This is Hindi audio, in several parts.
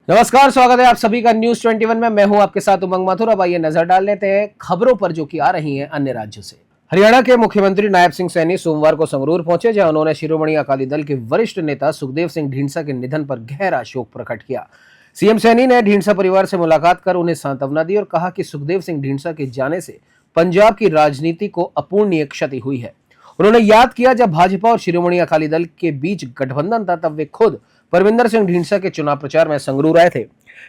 नमस्कार, स्वागत है आप सभी का न्यूज 21 में। मैं हूं आपके साथ उमंग माथुर। अब आइए नजर डाल लेते हैं खबरों पर जो कि आ रही हैं अन्य राज्यों से। हरियाणा के मुख्यमंत्री नायब सिंह सैनी सोमवार को संगरूर पहुंचे, जहां उन्होंने शिरोमणि अकाली दल के वरिष्ठ नेता सुखदेव सिंह ढींढसा के निधन पर गहरा शोक प्रकट किया। सीएम सैनी ने ढींढसा परिवार से मुलाकात कर उन्हें सांत्वना दी और कहा कि सुखदेव सिंह ढींढसा के जाने से पंजाब की राजनीति को अपूरणीय क्षति हुई है। उन्होंने याद किया जब भाजपा और शिरोमणि अकाली दल के बीच गठबंधन था, तब वे खुद परविंदर सिंह ढींढसा के चुनाव प्रचार में संगरूर आए थे।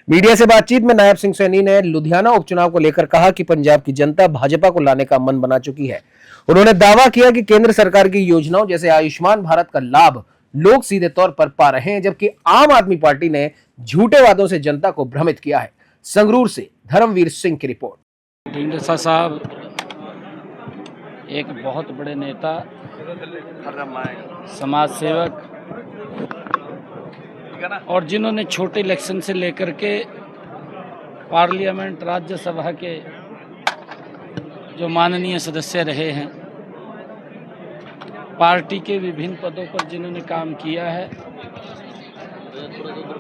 मीडिया से बातचीत में नायब सिंह सैनी ने लुधियाना उपचुनाव को लेकर कहा कि पंजाब की जनता भाजपा को लाने का मन बना चुकी है। उन्होंने दावा किया कि केंद्र सरकार की योजनाओं जैसे आयुष्मान भारत का लाभ लोग सीधे तौर पर पा रहे हैं, जबकि आम आदमी पार्टी ने झूठे वादों से जनता को भ्रमित किया है। संगरूर से धर्मवीर सिंह की रिपोर्ट। ढींढसा साहब एक बहुत बड़े नेता, समाज सेवक और जिन्होंने छोटे इलेक्शन से लेकर के पार्लियामेंट राज्यसभा के जो माननीय सदस्य रहे हैं, पार्टी के विभिन्न पदों पर जिन्होंने काम किया है,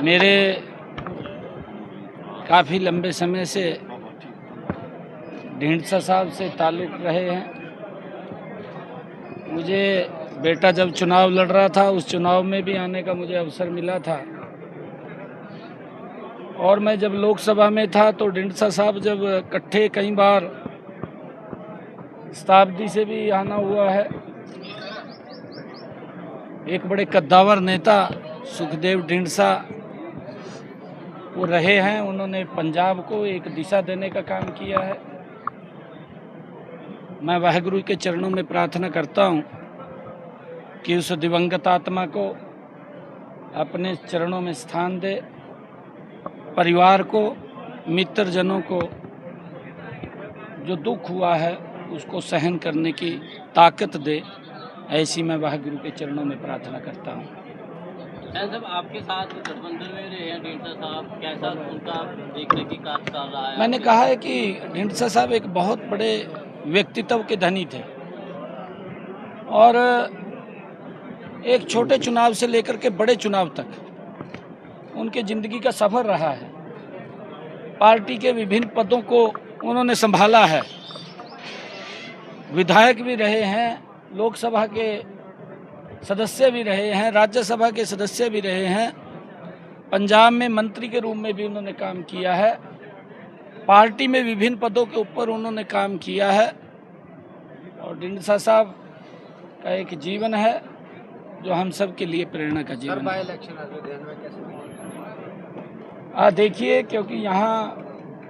मेरे काफ़ी लंबे समय से ढींढसा साहब से ताल्लुक़ रहे हैं। मुझे बेटा जब चुनाव लड़ रहा था, उस चुनाव में भी आने का मुझे अवसर मिला था, और मैं जब लोकसभा में था तो ढींढसा साहब जब इकट्ठे कई बार शताब्दी से भी आना हुआ है। एक बड़े कद्दावर नेता सुखदेव ढींढसा वो रहे हैं। उन्होंने पंजाब को एक दिशा देने का काम किया है। मैं वाहिगुरु के चरणों में प्रार्थना करता हूँ कि उस दिवंगत आत्मा को अपने चरणों में स्थान दे, परिवार को, मित्रजनों को जो दुख हुआ है उसको सहन करने की ताकत दे, ऐसी मैं वाहिगुरु के चरणों में प्रार्थना करता हूँ। जब आपके साथ गठबंधन में रहे हैं ढींढसा साहब, कैसा उनका देखने की कार्य कर रहा है? मैंने कहा है कि ढींढसा साहब एक बहुत बड़े व्यक्तित्व के धनी थे और एक छोटे चुनाव से लेकर के बड़े चुनाव तक उनके ज़िंदगी का सफ़र रहा है। पार्टी के विभिन्न पदों को उन्होंने संभाला है। विधायक भी रहे हैं, लोकसभा के सदस्य भी रहे हैं, राज्यसभा के सदस्य भी रहे हैं, पंजाब में मंत्री के रूप में भी उन्होंने काम किया है, पार्टी में विभिन्न पदों के ऊपर उन्होंने काम किया है। और ढींढसा साहब का एक जीवन है जो हम सब के लिए प्रेरणा का जीवन है। देखिए, क्योंकि यहाँ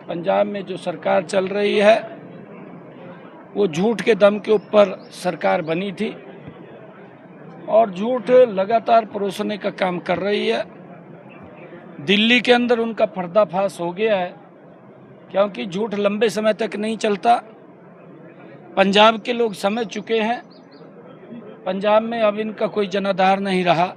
पंजाब में जो सरकार चल रही है वो झूठ के दम के ऊपर सरकार बनी थी और झूठ लगातार परोसने का काम कर रही है। दिल्ली के अंदर उनका पर्दाफाश हो गया है, क्योंकि झूठ लंबे समय तक नहीं चलता। पंजाब के लोग समझ चुके हैं, पंजाब में अब इनका कोई जनाधार नहीं रहा।